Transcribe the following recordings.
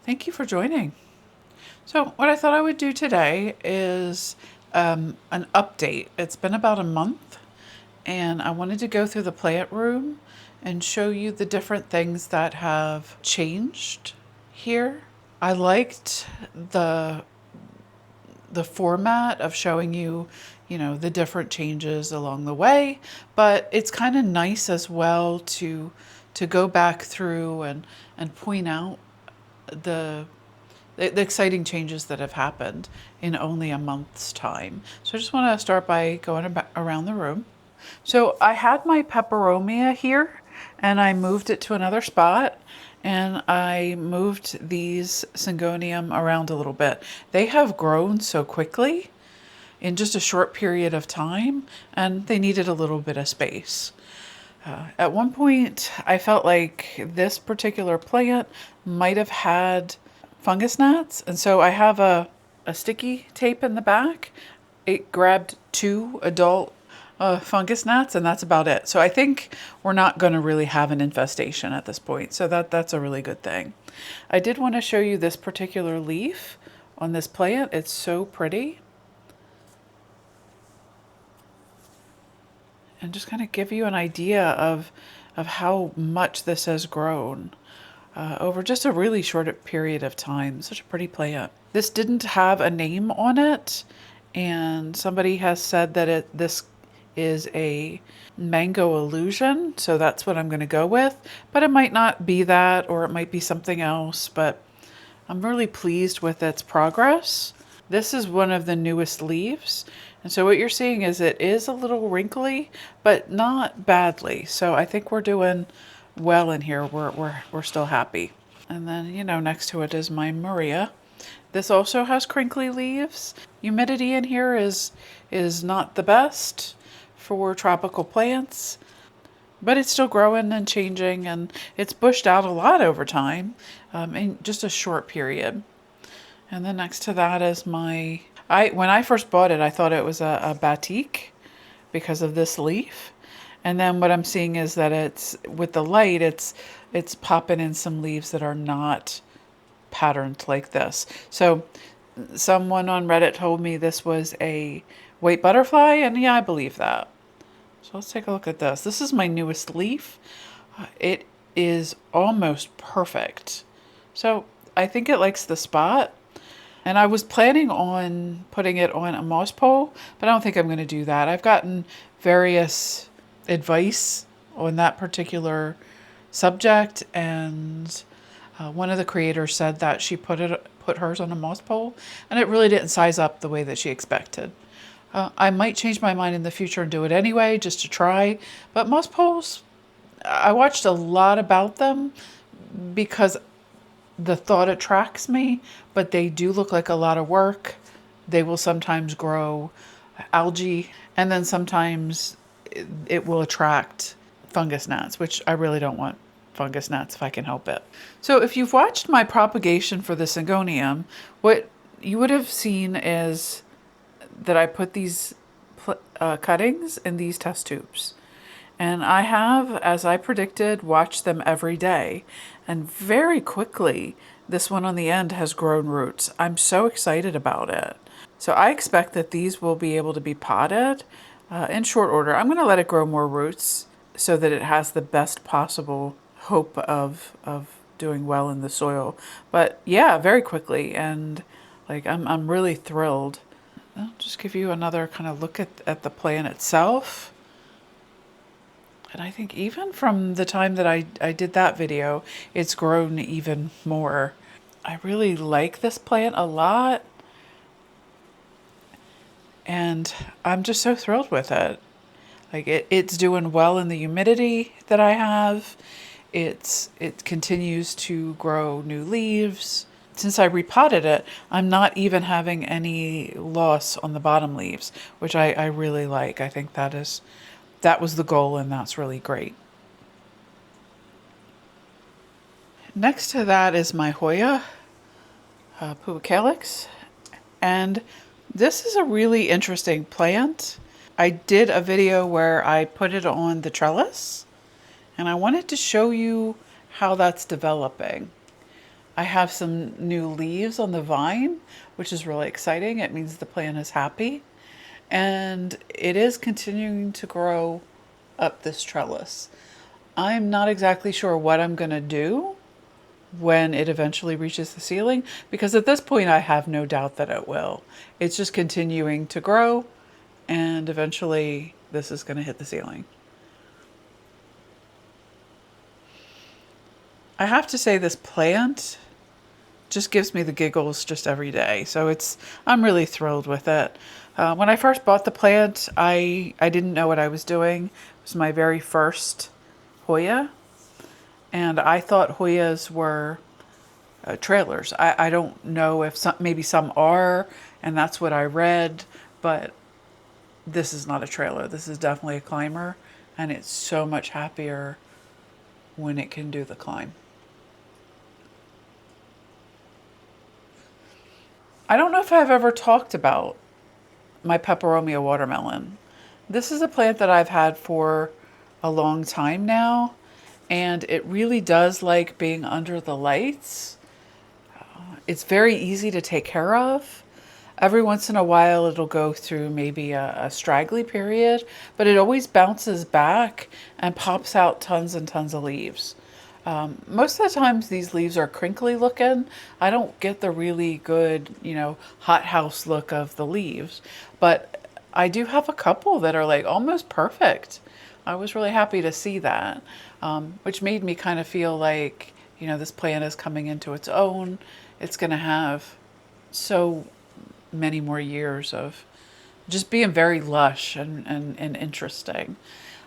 Thank you for joining. So what I thought I would do today is an update. It's been about a month and I wanted to go through the plant room and show you the different things that have changed here. I liked the format of showing you, the different changes along the way, but it's kind of nice as well to go back through and point out the the exciting changes that have happened in only a month's time. So I just want to start by going around the room. So I had my peperomia here and I moved it to another spot and I moved these syngonium around a little bit. They have grown so quickly in just a short period of time and they needed a little bit of space. At one point, I felt like this particular plant might have had fungus gnats, and so I have a sticky tape in the back. It grabbed 2 adult fungus gnats, and that's about it. So I think we're not going to really have an infestation at this point, so that's a really good thing. I did want to show you this particular leaf on this plant. It's so pretty. And just kind of give you an idea of how much this has grown over just a really short period of time. Such a pretty plant. This didn't have a name on it, and somebody has said that this is a mango illusion, so that's what I'm going to go with. But it might not be that, or it might be something else, but I'm really pleased with its progress. This is one of the newest leaves. And so what you're seeing is it is a little wrinkly, but not badly. So I think we're doing well in here. We're still happy. And then, next to it is my Maria. This also has crinkly leaves. Humidity in here is not the best for tropical plants, but it's still growing and changing, and it's bushed out a lot over time in just a short period. And then next to that is when I first bought it, I thought it was a batik because of this leaf. And then what I'm seeing is that it's, with the light, it's popping in some leaves that are not patterned like this. So someone on Reddit told me this was a white butterfly, and yeah, I believe that. So let's take a look at this. This is my newest leaf. It is almost perfect. So I think it likes the spot. And I was planning on putting it on a moss pole, but I don't think I'm going to do that. I've gotten various advice on that particular subject, and one of the creators said that she put hers on a moss pole, and it really didn't size up the way that she expected. I might change my mind in the future and do it anyway, just to try. But moss poles, I watched a lot about them because the thought attracts me, but they do look like a lot of work. They will sometimes grow algae, and then sometimes it will attract fungus gnats, which I really don't want fungus gnats if I can help it. So if you've watched my propagation for the syngonium, what you would have seen is that I put these cuttings in these test tubes. And I have, as I predicted, watched them every day. And very quickly, this one on the end has grown roots. I'm so excited about it. So I expect that these will be able to be potted in short order. I'm going to let it grow more roots so that it has the best possible hope of doing well in the soil. But yeah, very quickly. And I'm really thrilled. I'll just give you another kind of look at the plant itself. And I think even from the time that I did that video, it's grown even more. I really like this plant a lot. And I'm just so thrilled with it. It's doing well in the humidity that I have. It continues to grow new leaves. Since I repotted it, I'm not even having any loss on the bottom leaves, which I really like. I think that was the goal, and that's really great. Next to that is my Hoya pubicalyx, and this is a really interesting plant. I did a video where I put it on the trellis, and I wanted to show you how that's developing. I have some new leaves on the vine, which is really exciting. It means the plant is happy. And it is continuing to grow up this trellis. I'm not exactly sure what I'm going to do when it eventually reaches the ceiling, because at this point I have no doubt that it will. It's just continuing to grow, and eventually this is going to hit the ceiling. I have to say this plant just gives me the giggles just every day. So I'm really thrilled with it. When I first bought the plant, I didn't know what I was doing. It was my very first Hoya, and I thought Hoyas were trailers. I don't know if maybe some are, and that's what I read, but this is not a trailer. This is definitely a climber, and it's so much happier when it can do the climb. I don't know if I've ever talked about my peperomia watermelon. This is a plant that I've had for a long time now, and it really does like being under the lights. It's very easy to take care of. Every once in a while it'll go through maybe a straggly period, but it always bounces back and pops out tons and tons of leaves. Most of the times these leaves are crinkly looking. I don't get the really good, hothouse look of the leaves, but I do have a couple that are like almost perfect. I was really happy to see that, which made me kind of feel like, this plant is coming into its own. It's going to have so many more years of just being very lush and interesting.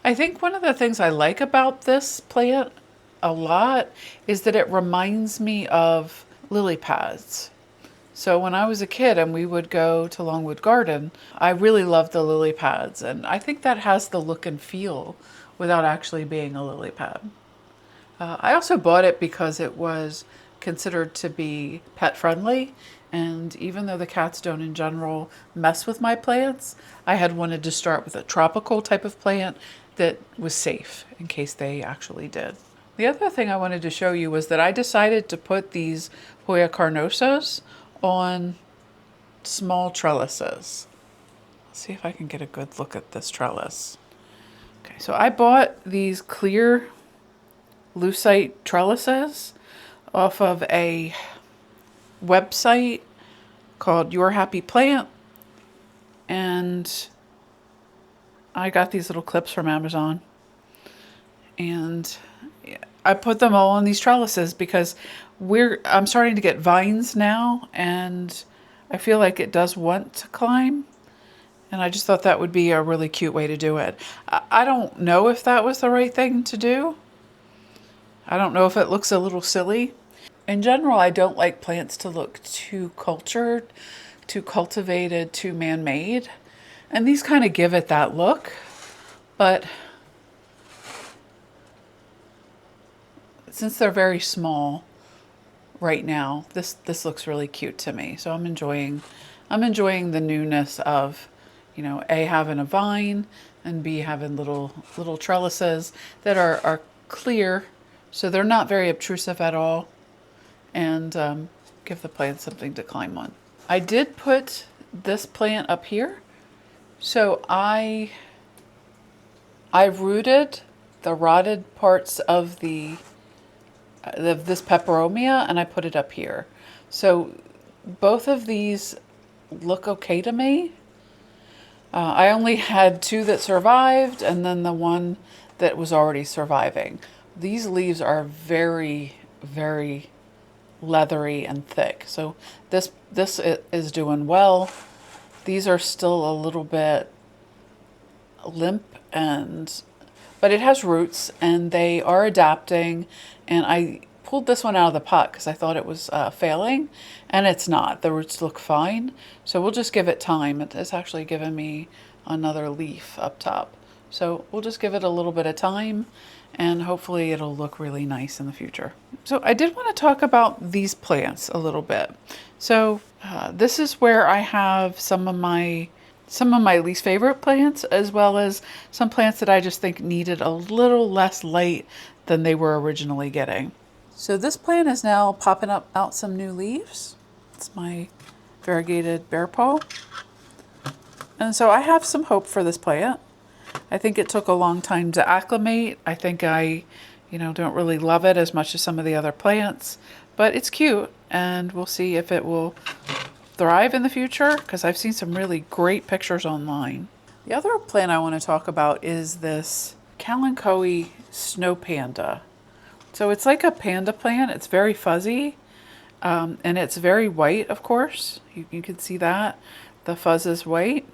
I think one of the things I like about this plant a lot is that it reminds me of lily pads. So when I was a kid and we would go to Longwood Garden, I really loved the lily pads, and I think that has the look and feel without actually being a lily pad. I also bought it because it was considered to be pet friendly, and even though the cats don't in general mess with my plants, I had wanted to start with a tropical type of plant that was safe in case they actually did. The other thing I wanted to show you was that I decided to put these Hoya carnosas on small trellises. Let's see if I can get a good look at this trellis. Okay, so I bought these clear lucite trellises off of a website called Your Happy Plant, and I got these little clips from Amazon, and I put them all on these trellises because I'm starting to get vines now, and I feel like it does want to climb, and I just thought that would be a really cute way to do it. I don't know if that was the right thing to do. I don't know if it looks a little silly. In general, I don't like plants to look too cultured, too cultivated, too man-made, and these kind of give it that look, but since they're very small right now, this looks really cute to me. So I'm enjoying the newness of, A, having a vine, and B, having little trellises that are clear, so they're not very obtrusive at all, and give the plant something to climb on. I did put this plant up here, so I rooted the rotted parts of this peperomia, and I put it up here. So both of these look okay to me. I only had two that survived, and then the one that was already surviving. These leaves are very, very leathery and thick. So this is doing well. These are still a little bit limp, but it has roots and they are adapting, and I pulled this one out of the pot because I thought it was failing, and it's not. The roots look fine, so we'll just give it time. It's actually given me another leaf up top, so we'll just give it a little bit of time, and hopefully it'll look really nice in the future. So I did want to talk about these plants a little bit. So this is where I have some of my least favorite plants, as well as some plants that I just think needed a little less light than they were originally getting. So this plant is now popping up out some new leaves. It's my variegated bear paw. And so I have some hope for this plant. I think it took a long time to acclimate. I think I, don't really love it as much as some of the other plants, but it's cute, and we'll see if it will thrive in the future, because I've seen some really great pictures online. The other plant I want to talk about is this Kalanchoe snow panda. So it's like a panda plant. It's very fuzzy, and it's very white, of course. You can see that. The fuzz is white.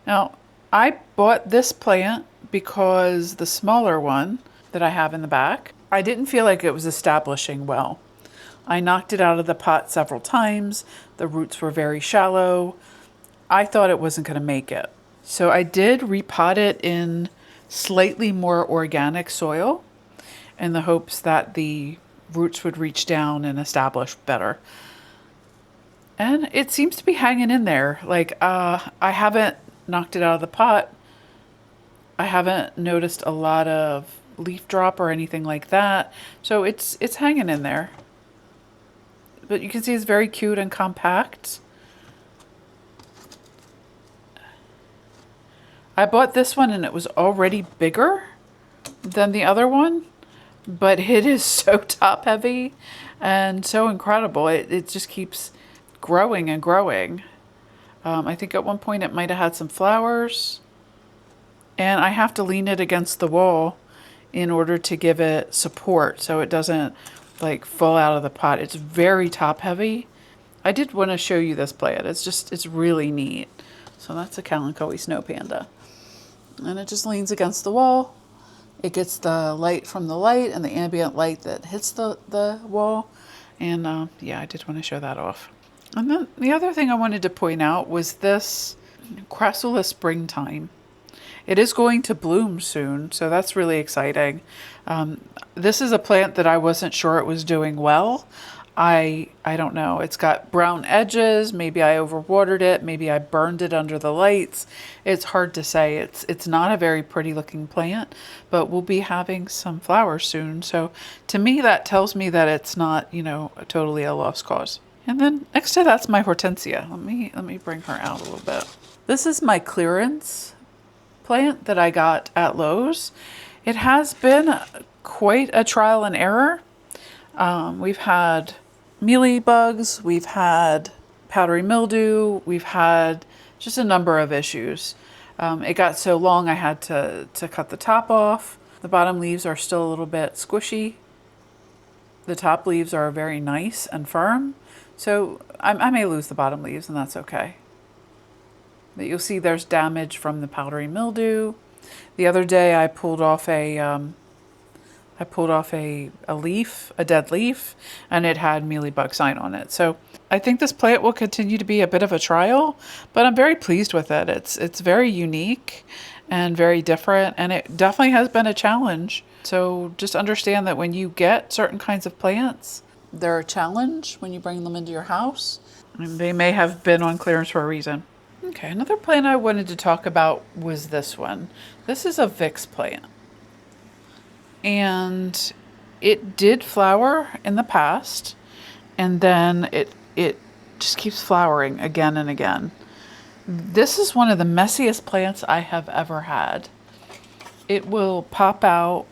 Now, I bought this plant because the smaller one that I have in the back, I didn't feel like it was establishing well. I knocked it out of the pot several times. The roots were very shallow. I thought it wasn't going to make it. So I did repot it in slightly more organic soil in the hopes that the roots would reach down and establish better. And it seems to be hanging in there. I haven't knocked it out of the pot. I haven't noticed a lot of leaf drop or anything like that. So it's hanging in there. But you can see it's very cute and compact. I bought this one and it was already bigger than the other one, but it is so top heavy and so incredible. It just keeps growing and growing. I think at one point it might have had some flowers, and I have to lean it against the wall in order to give it support so it doesn't fall out of the pot. It's very top heavy. I did want to show you this plant. It's really neat. So that's a Kalanchoe snow panda. And it just leans against the wall. It gets the light from the light and the ambient light that hits the wall. And yeah, I did want to show that off. And then the other thing I wanted to point out was this Crassula springtime. It is going to bloom soon, so that's really exciting. This is a plant that I wasn't sure it was doing well. I don't know. It's got brown edges. Maybe I overwatered it. Maybe I burned it under the lights. It's hard to say. It's not a very pretty looking plant, but we'll be having some flowers soon. So to me, that tells me that it's not, totally a lost cause. And then next to that's my hortensia. Let me bring her out a little bit. This is my clearance plant that I got at Lowe's. It has been quite a trial and error. We've had mealy bugs, we've had powdery mildew, we've had just a number of issues. It got so long I had to cut the top off. The bottom leaves are still a little bit squishy. The top leaves are very nice and firm. So I may lose the bottom leaves, and that's okay. But you'll see there's damage from the powdery mildew. The other day I pulled off a leaf, a dead leaf, and it had mealybug sign on it. So I think this plant will continue to be a bit of a trial, but I'm very pleased with it. It's very unique and very different, and it definitely has been a challenge. So just understand that when you get certain kinds of plants, they're a challenge when you bring them into your house. And they may have been on clearance for a reason. Okay, another plant I wanted to talk about was this one. This is a Vix plant. And it did flower in the past, and then it just keeps flowering again and again. This is one of the messiest plants I have ever had. It will pop out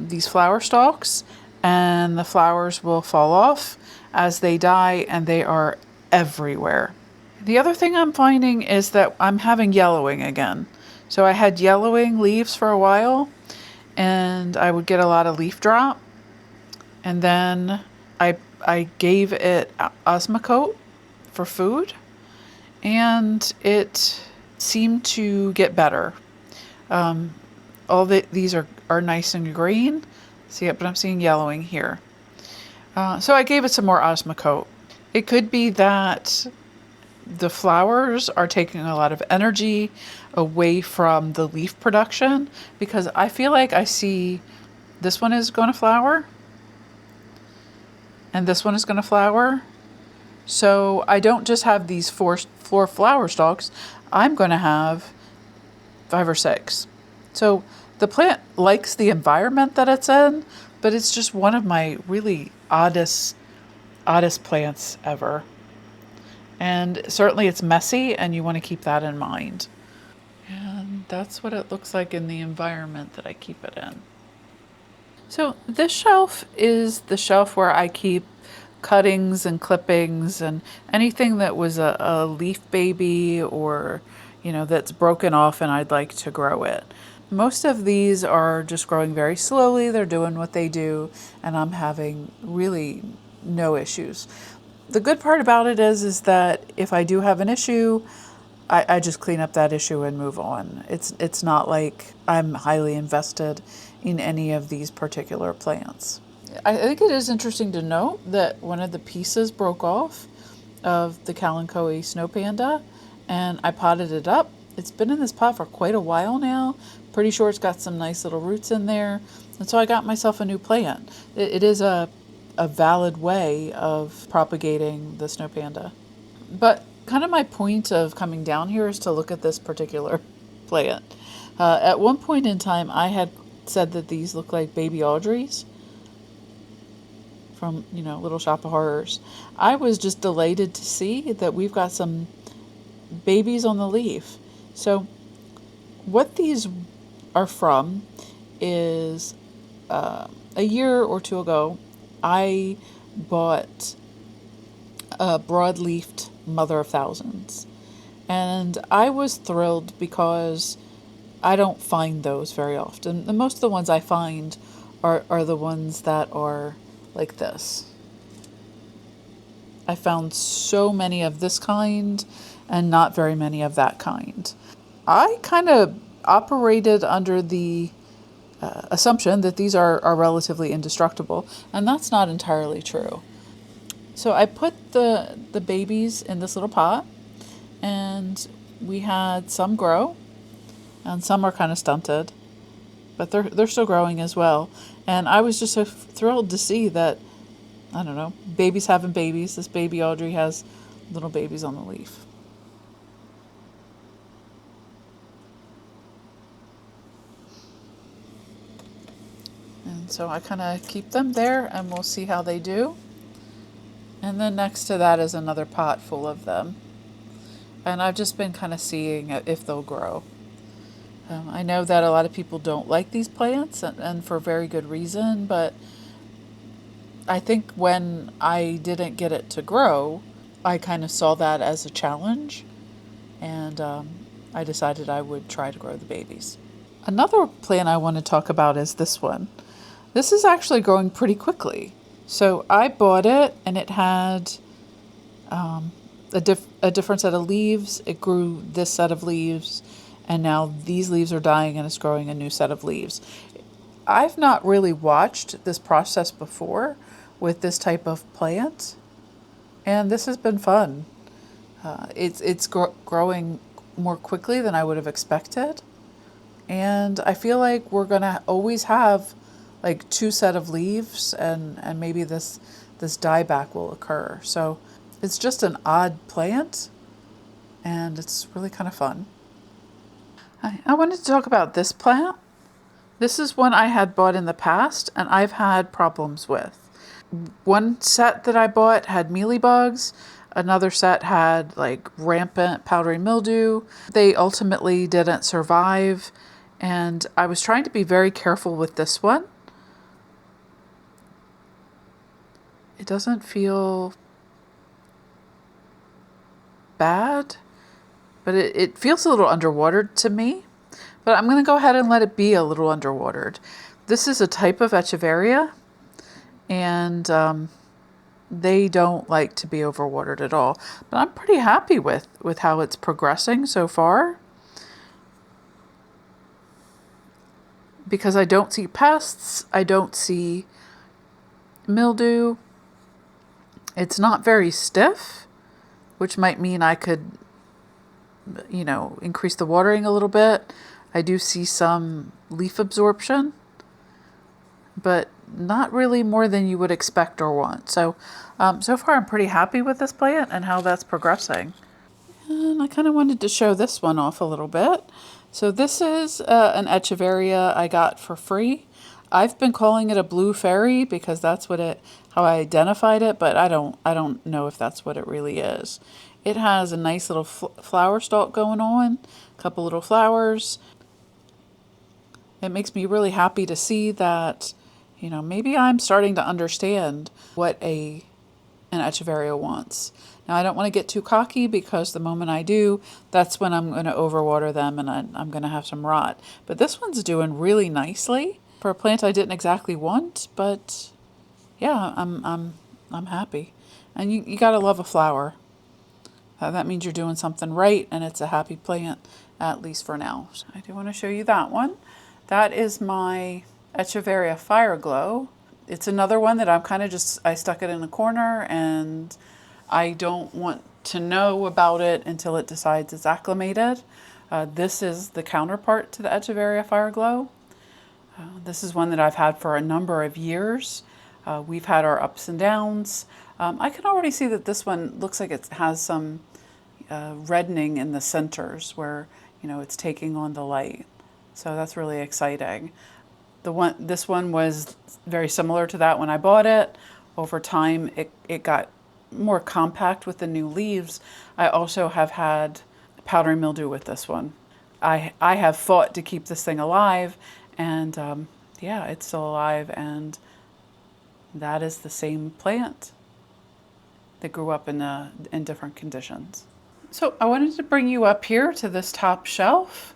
these flower stalks, and the flowers will fall off as they die, and they are everywhere. The other thing I'm finding is that I'm having yellowing again. So I had yellowing leaves for a while, and I would get a lot of leaf drop. And then I gave it Osmocote for food, and it seemed to get better. These are nice and green. See it, but I'm seeing yellowing here. So I gave it some more Osmocote. It could be that the flowers are taking a lot of energy away from the leaf production, because I feel like I see this one is going to flower and this one is going to flower. So I don't just have these four flower stalks. I'm going to have 5 or 6. So the plant likes the environment that it's in, but it's just one of my really oddest plants ever. And certainly it's messy, and you want to keep that in mind. And that's what it looks like in the environment that I keep it in. So this shelf is the shelf where I keep cuttings and clippings and anything that was a leaf baby, or, that's broken off and I'd like to grow it. Most of these are just growing very slowly. They're doing what they do, and I'm having really no issues. The good part about it is that if I do have an issue, I just clean up that issue and move on. It's not like I'm highly invested in any of these particular plants. I think it is interesting to note that one of the pieces broke off of the Kalanchoe snow panda, and I potted it up. It's been in this pot for quite a while now. Pretty sure it's got some nice little roots in there, and so I got myself a new plant. It is a valid way of propagating the snow panda. But kind of my point of coming down here is to look at this particular plant. At one point in time, I had said that these look like baby Audreys from, Little Shop of Horrors. I was just delighted to see that we've got some babies on the leaf. So what these are from is a year or two ago, I bought a broad-leafed Mother of Thousands. And I was thrilled because I don't find those very often. And most of the ones I find are the ones that are like this. I found so many of this kind and not very many of that kind. I kind of operated under the assumption that these are relatively indestructible, and that's not entirely true. So I put the babies in this little pot, and we had some grow, and some are kind of stunted, but they're still growing as well. And I was just so thrilled to see that, I don't know, babies having babies. This baby Audrey has little babies on the leaf. And so I kind of keep them there, and we'll see how they do. And then next to that is another pot full of them. And I've just been kind of seeing if they'll grow. I know that a lot of people don't like these plants, and for very good reason, but I think when I didn't get it to grow, I kind of saw that as a challenge, and I decided I would try to grow the babies. Another plant I want to talk about is this one. This is actually growing pretty quickly. So I bought it, and it had a different set of leaves. It grew this set of leaves, and now these leaves are dying and it's growing a new set of leaves. I've not really watched this process before with this type of plant, and this has been fun. It's growing more quickly than I would have expected, and I feel like we're gonna always have like two set of leaves, and maybe this dieback will occur. So it's just an odd plant, and it's really kind of fun. I wanted to talk about this plant. This is one I had bought in the past, and I've had problems with. One set that I bought had mealybugs. Another set had like rampant powdery mildew. They ultimately didn't survive, and I was trying to be very careful with this one. It doesn't feel bad, but it feels a little underwatered to me. But I'm going to go ahead and let it be a little underwatered. This is a type of Echeveria, and they don't like to be overwatered at all. But I'm pretty happy with how it's progressing so far, because I don't see pests, I don't see mildew. It's not very stiff, which might mean I could, increase the watering a little bit. I do see some leaf absorption, but not really more than you would expect or want. So, so far I'm pretty happy with this plant and how that's progressing. And I kind of wanted to show this one off a little bit. So this is an Echeveria I got for free. I've been calling it a blue fairy because that's how I identified it, but I don't know if that's what it really is. It has a nice little flower stalk going on, a couple little flowers. It makes me really happy to see that, maybe I'm starting to understand what an echeveria wants. Now, I don't want to get too cocky because the moment I do, that's when I'm going to overwater them and I'm going to have some rot. But this one's doing really nicely for a plant I didn't exactly want, but yeah, I'm happy. And you got to love a flower. That means you're doing something right and it's a happy plant, at least for now. So I do want to show you that one. That is my Echeveria Fireglow. It's another one that I stuck it in a corner and I don't want to know about it until it decides it's acclimated. This is the counterpart to the Echeveria Fireglow. This is one that I've had for a number of years. We've had our ups and downs. I can already see that this one looks like it has some reddening in the centers where, it's taking on the light. So that's really exciting. This one was very similar to that when I bought it. Over time, it got more compact with the new leaves. I also have had powdery mildew with this one. I have fought to keep this thing alive, and yeah, it's still alive, and that is the same plant that grew up in different conditions. So I wanted to bring you up here to this top shelf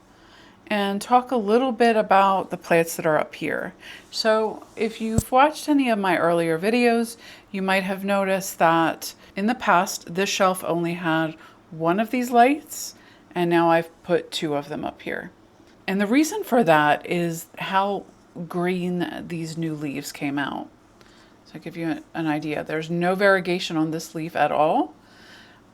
and talk a little bit about the plants that are up here. So if you've watched any of my earlier videos, you might have noticed that in the past, this shelf only had one of these lights, and now I've put two of them up here. And the reason for that is how green these new leaves came out. So I'll give you an idea. There's no variegation on this leaf at all.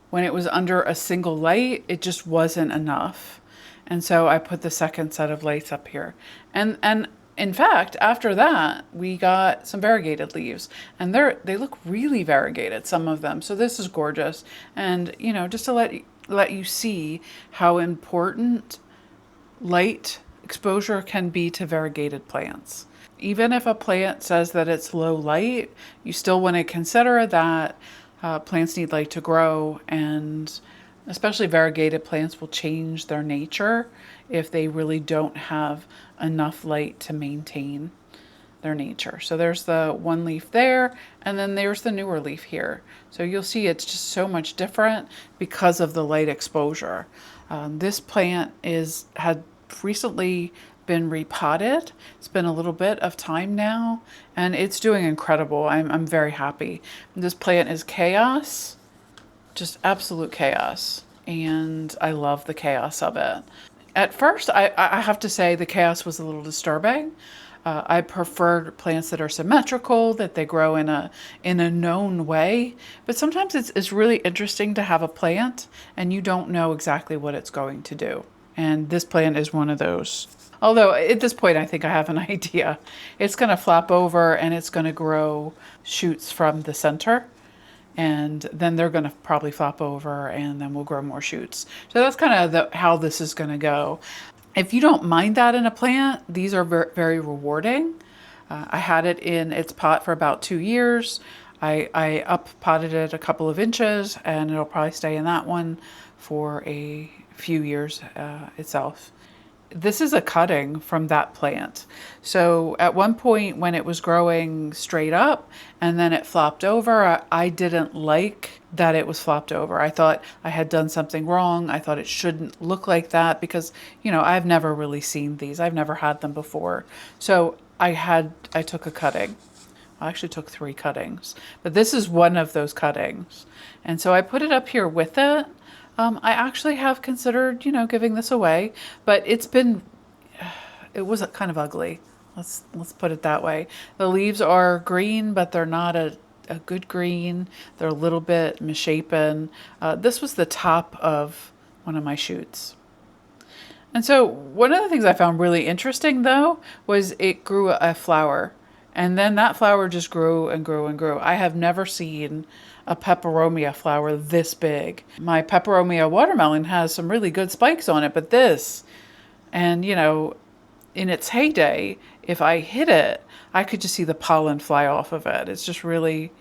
When it was under a single light, it just wasn't enough. And so I put the second set of lights up here. And in fact, after that, we got some variegated leaves. And they look really variegated, some of them. So this is gorgeous. And, just to let you see how important light exposure can be to variegated plants. Even if a plant says that it's low light, you still want to consider that plants need light to grow, and especially variegated plants will change their nature if they really don't have enough light to maintain their nature. So there's the one leaf there, and then there's the newer leaf here. So you'll see it's just so much different because of the light exposure. This plant had recently been repotted. It's been a little bit of time now, and it's doing incredible. I'm very happy. This plant is chaos, just absolute chaos, and I love the chaos of it. At first, I have to say the chaos was a little disturbing. I prefer plants that are symmetrical, that they grow in a known way. But sometimes it's really interesting to have a plant and you don't know exactly what it's going to do. And this plant is one of those. Although at this point, I think I have an idea. It's going to flap over and it's going to grow shoots from the center. And then they're going to probably flop over and then we'll grow more shoots. So that's kind of how this is going to go. If you don't mind that in a plant, these are very rewarding. I had it in its pot for about 2 years. I up potted it a couple of inches and it'll probably stay in that one for a few years itself. This is a cutting from that plant. So at one point when it was growing straight up and then it flopped over, I didn't like that it was flopped over. I thought I had done something wrong. I thought it shouldn't look like that because, I've never really seen these. I've never had them before. So I took a cutting. I actually took 3 cuttings, but this is one of those cuttings. And so I put it up here with it. I actually have considered, giving this away, but it was kind of ugly. Let's put it that way. The leaves are green, but they're not a good green. They're a little bit misshapen. This was the top of one of my shoots. And so one of the things I found really interesting though, was it grew a flower. And then that flower just grew and grew and grew. I have never seen a peperomia flower this big. My peperomia watermelon has some really good spikes on it, but this, and in its heyday, if I hit it, I could just see the pollen fly off of it. It's just really,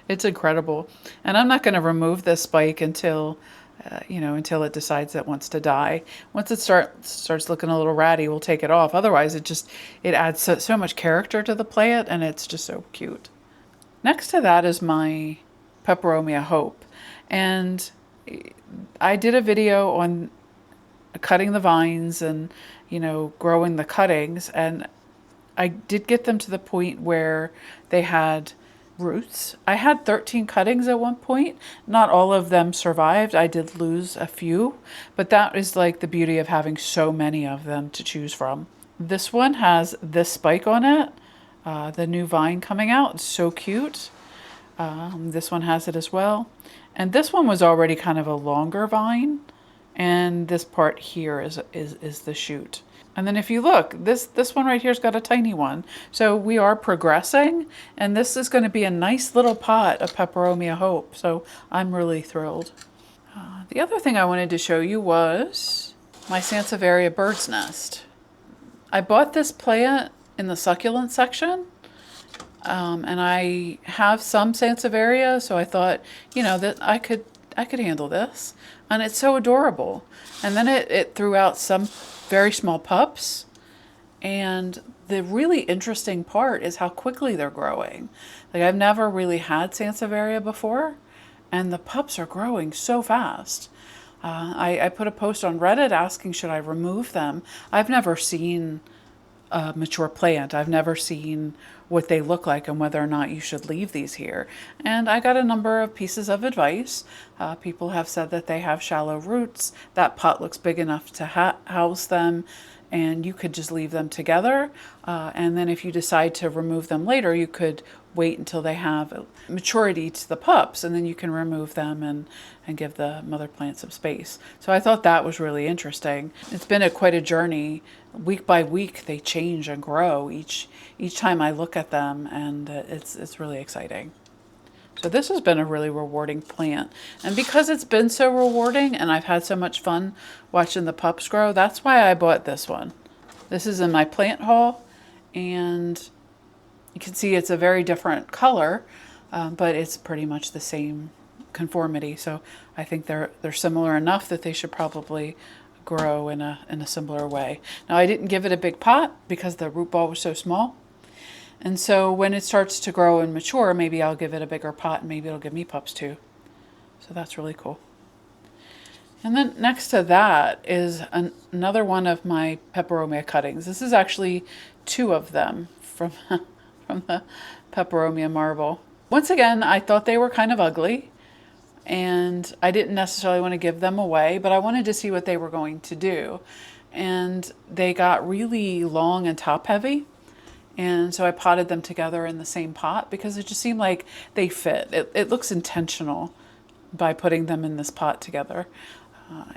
it's incredible. And I'm not going to remove this spike until, until it decides it wants to die. Once it starts looking a little ratty, we'll take it off. Otherwise, it adds so much character to the plant, and it's just so cute. Next to that is my Peperomia Hope. And I did a video on cutting the vines and, growing the cuttings. And I did get them to the point where they had roots. I had 13 cuttings at one point. Not all of them survived. I did lose a few, but that is like the beauty of having so many of them to choose from. This one has this spike on it. The new vine coming out. It's so cute. This one has it as well. And this one was already kind of a longer vine. And this part here is the shoot. And then if you look, this one right here's got a tiny one. So we are progressing, and this is going to be a nice little pot of Peperomia Hope. So I'm really thrilled. The other thing I wanted to show you was my Sansevieria bird's nest. I bought this plant in the succulent section, and I have some Sansevieria, so I thought, that I could handle this. And it's so adorable. And then it threw out some very small pups. And the really interesting part is how quickly they're growing. Like, I've never really had Sansevieria before, and the pups are growing so fast. I put a post on Reddit asking, should I remove them? I've never seen a mature plant. I've never seen what they look like and whether or not you should leave these here. And I got a number of pieces of advice. People have said that they have shallow roots. That pot looks big enough to house them, and you could just leave them together. And then if you decide to remove them later, you could wait until they have maturity to the pups, and then you can remove them and give the mother plant some space. So I thought that was really interesting. It's been quite a journey. Week by week, they change and grow each time I look at them, and it's really exciting. So this has been a really rewarding plant. And because it's been so rewarding and I've had so much fun watching the pups grow, that's why I bought this one. This is in my plant haul, and you can see it's a very different color, but it's pretty much the same conformity. So I think they're similar enough that they should probably grow in a similar way. Now, I didn't give it a big pot because the root ball was so small. And so when it starts to grow and mature, maybe I'll give it a bigger pot, and maybe it'll give me pups too. So that's really cool. And then next to that is another one of my Peperomia cuttings. This is actually two of them from the Peperomia marble. Once again, I thought they were kind of ugly, and I didn't necessarily want to give them away, but I wanted to see what they were going to do. And they got really long and top heavy. And so I potted them together in the same pot because it just seemed like they fit. It looks intentional by putting them in this pot together.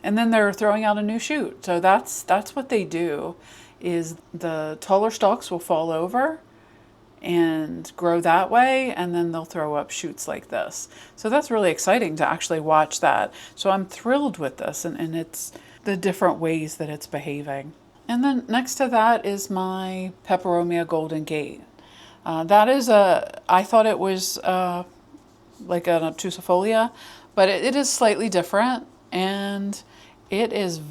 And then they're throwing out a new shoot. So that's what they do, is the taller stalks will fall over and grow that way, and then they'll throw up shoots like this. So that's really exciting to actually watch that. So I'm thrilled with this, and it's the different ways that it's behaving. And then next to that is my Peperomia Golden Gate. That is I thought it was like an obtusifolia, but it is slightly different, and it is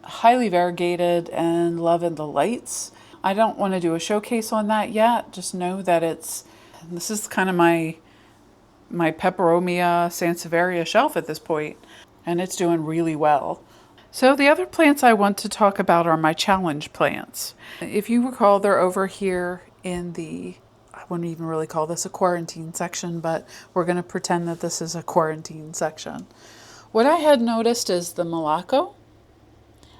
highly variegated and loving the lights. I don't want to do a showcase on that yet. Just know that this is kind of my Peperomia Sansevieria shelf at this point, and it's doing really well. So the other plants I want to talk about are my challenge plants. If you recall, they're over here in I wouldn't even really call this a quarantine section, but we're going to pretend that this is a quarantine section. What I had noticed is the Malaco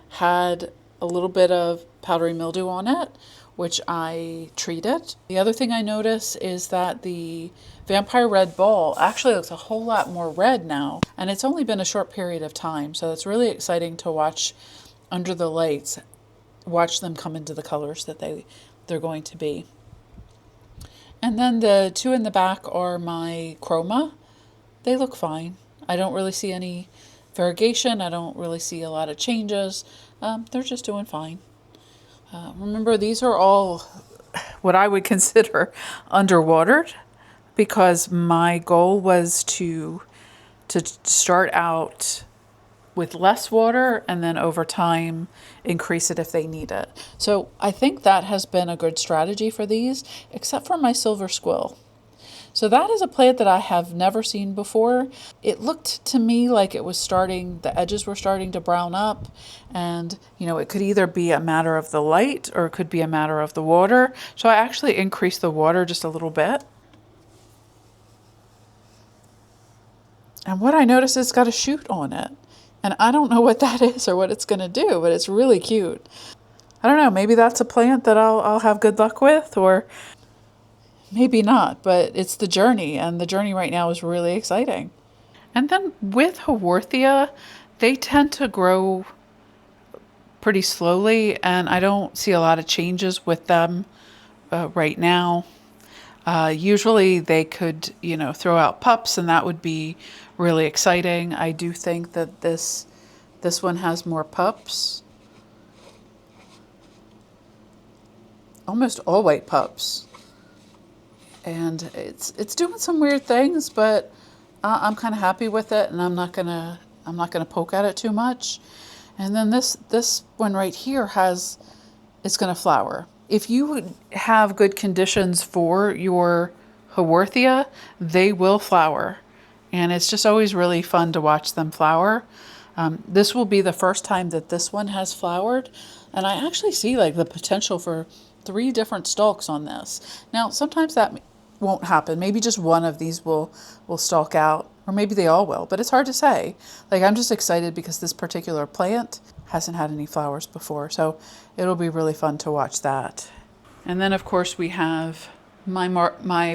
had a little bit of powdery mildew on it, which I treated. The other thing I noticed is that the Vampire Red Ball actually looks a whole lot more red now, and it's only been a short period of time, so it's really exciting to watch under the lights, watch them come into the colors that they're going to be. And then the two in the back are my Chroma. They look fine. I don't really see any variegation. I don't really see a lot of changes. They're just doing fine. Remember, these are all what I would consider underwatered because my goal was to start out with less water and then over time increase it if they need it. So I think that has been a good strategy for these, except for my silver squill. So that is a plant that I have never seen before. It looked to me like it was starting, the edges were starting to brown up, and it could either be a matter of the light or it could be a matter of the water. So I actually increased the water just a little bit. And what I noticed is it's got a shoot on it. And I don't know what that is or what it's going to do, but it's really cute. I don't know, maybe that's a plant that I'll have good luck with, or maybe not, but it's the journey, and the journey right now is really exciting. And then with Haworthia, they tend to grow pretty slowly, and I don't see a lot of changes with them right now. Usually they could, throw out pups, and that would be really exciting. I do think that this one has more pups. Almost all white pups. And it's doing some weird things, but I'm kind of happy with it, and I'm not gonna poke at it too much. And then this one right here it's gonna flower. If you have good conditions for your Haworthia, they will flower, and it's just always really fun to watch them flower. This will be the first time that this one has flowered, and I actually see like the potential for 3 different stalks on this. Now, sometimes that won't happen. Maybe just one of these will stalk out, or maybe they all will, but it's hard to say. Like, I'm just excited because this particular plant hasn't had any flowers before, so it'll be really fun to watch that. And then, of course, we have my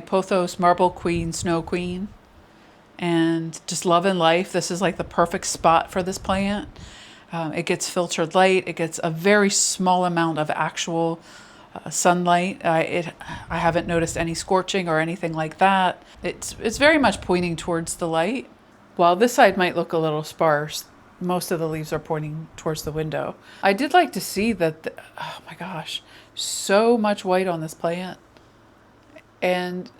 Pothos Marble Queen, Snow Queen, and just loving life. This is like the perfect spot for this plant. It gets filtered light. It gets a very small amount of actual sunlight. I haven't noticed any scorching or anything like that. It's very much pointing towards the light. While this side might look a little sparse, most of the leaves are pointing towards the window. I did like to see that, oh my gosh, so much white on this plant. And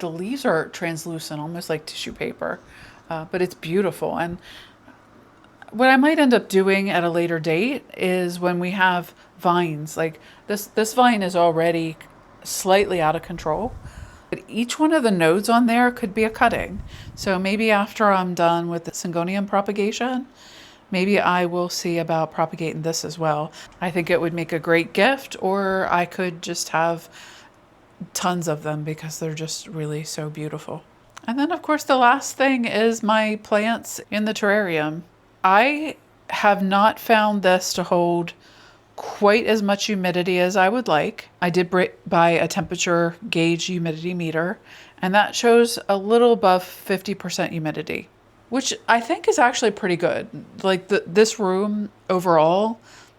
the leaves are translucent, almost like tissue paper, but it's beautiful. And what I might end up doing at a later date is when we have vines, like this vine is already slightly out of control, but each one of the nodes on there could be a cutting. So maybe after I'm done with the Syngonium propagation, maybe I will see about propagating this as well. I think it would make a great gift, or I could just have tons of them because they're just really so beautiful. And then, of course, the last thing is my plants in the terrarium. I have not found this to hold quite as much humidity as I would like. I did buy a temperature gauge humidity meter, and that shows a little above 50% humidity, which I think is actually pretty good. Like this room overall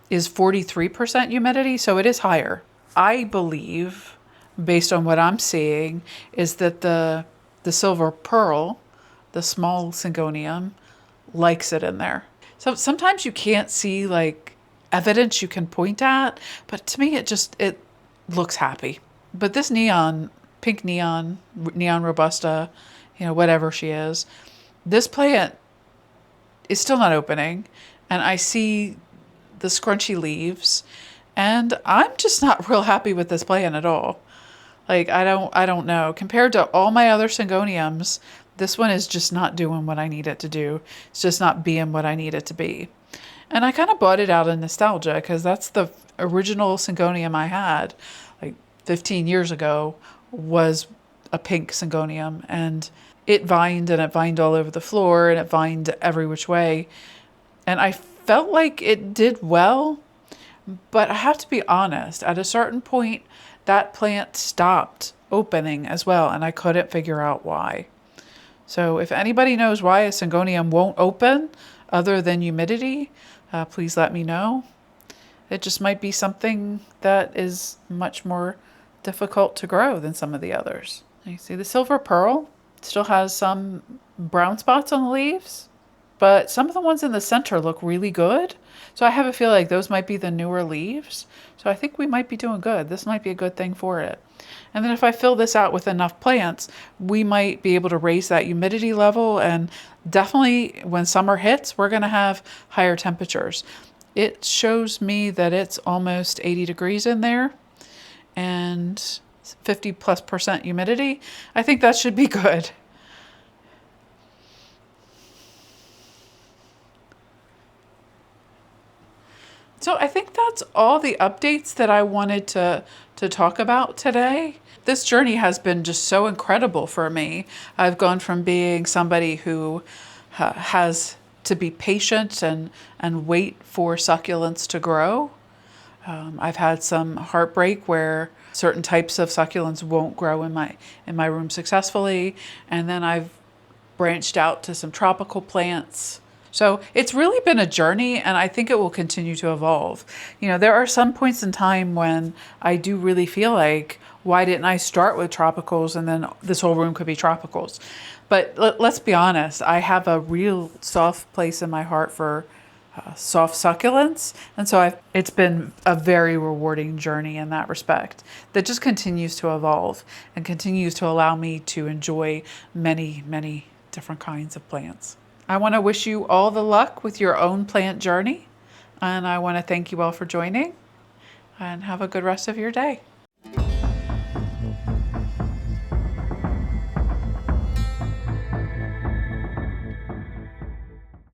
is 43% humidity, so it is higher. I believe, based on what I'm seeing, is that the silver pearl, the small Syngonium, likes it in there. So sometimes you can't see like evidence you can point at, but to me it looks happy. But this pink neon robusta, whatever she is, this plant is still not opening, and I see the scrunchy leaves, and I'm just not real happy with this plant at all. Like, I don't know. Compared to all my other Syngoniums, this one is just not doing what I need it to do. It's just not being what I need it to be. And I kind of bought it out of nostalgia because that's the original Syngonium I had, like 15 years ago, was a pink Syngonium. And it vined all over the floor, and it vined every which way. And I felt like it did well, but I have to be honest, at a certain point, that plant stopped opening as well, and I couldn't figure out why. So if anybody knows why a Syngonium won't open other than humidity, please let me know. It just might be something that is much more difficult to grow than some of the others. You see the silver pearl still has some brown spots on the leaves. but some of the ones in the center look really good. So I have a feel like those might be the newer leaves. So I think we might be doing good. This might be a good thing for it. And then if I fill this out with enough plants, we might be able to raise that humidity level. And definitely when summer hits, we're going to have higher temperatures. It shows me that it's almost 80 degrees in there and 50+% humidity. I think that should be good. So I think that's all the updates that I wanted to talk about today. This journey has been just so incredible for me. I've gone from being somebody who has to be patient and wait for succulents to grow. I've had some heartbreak where certain types of succulents won't grow in my room successfully, and then I've branched out to some tropical plants. So it's really been a journey, and I think it will continue to evolve. You know, there are some points in time when I do really feel like, why didn't I start with tropicals and then this whole room could be tropicals? But let's be honest, I have a real soft place in my heart for soft succulents. And so it's been a very rewarding journey in that respect that just continues to evolve and continues to allow me to enjoy many, many different kinds of plants. I want to wish you all the luck with your own plant journey. And I want to thank you all for joining and have a good rest of your day.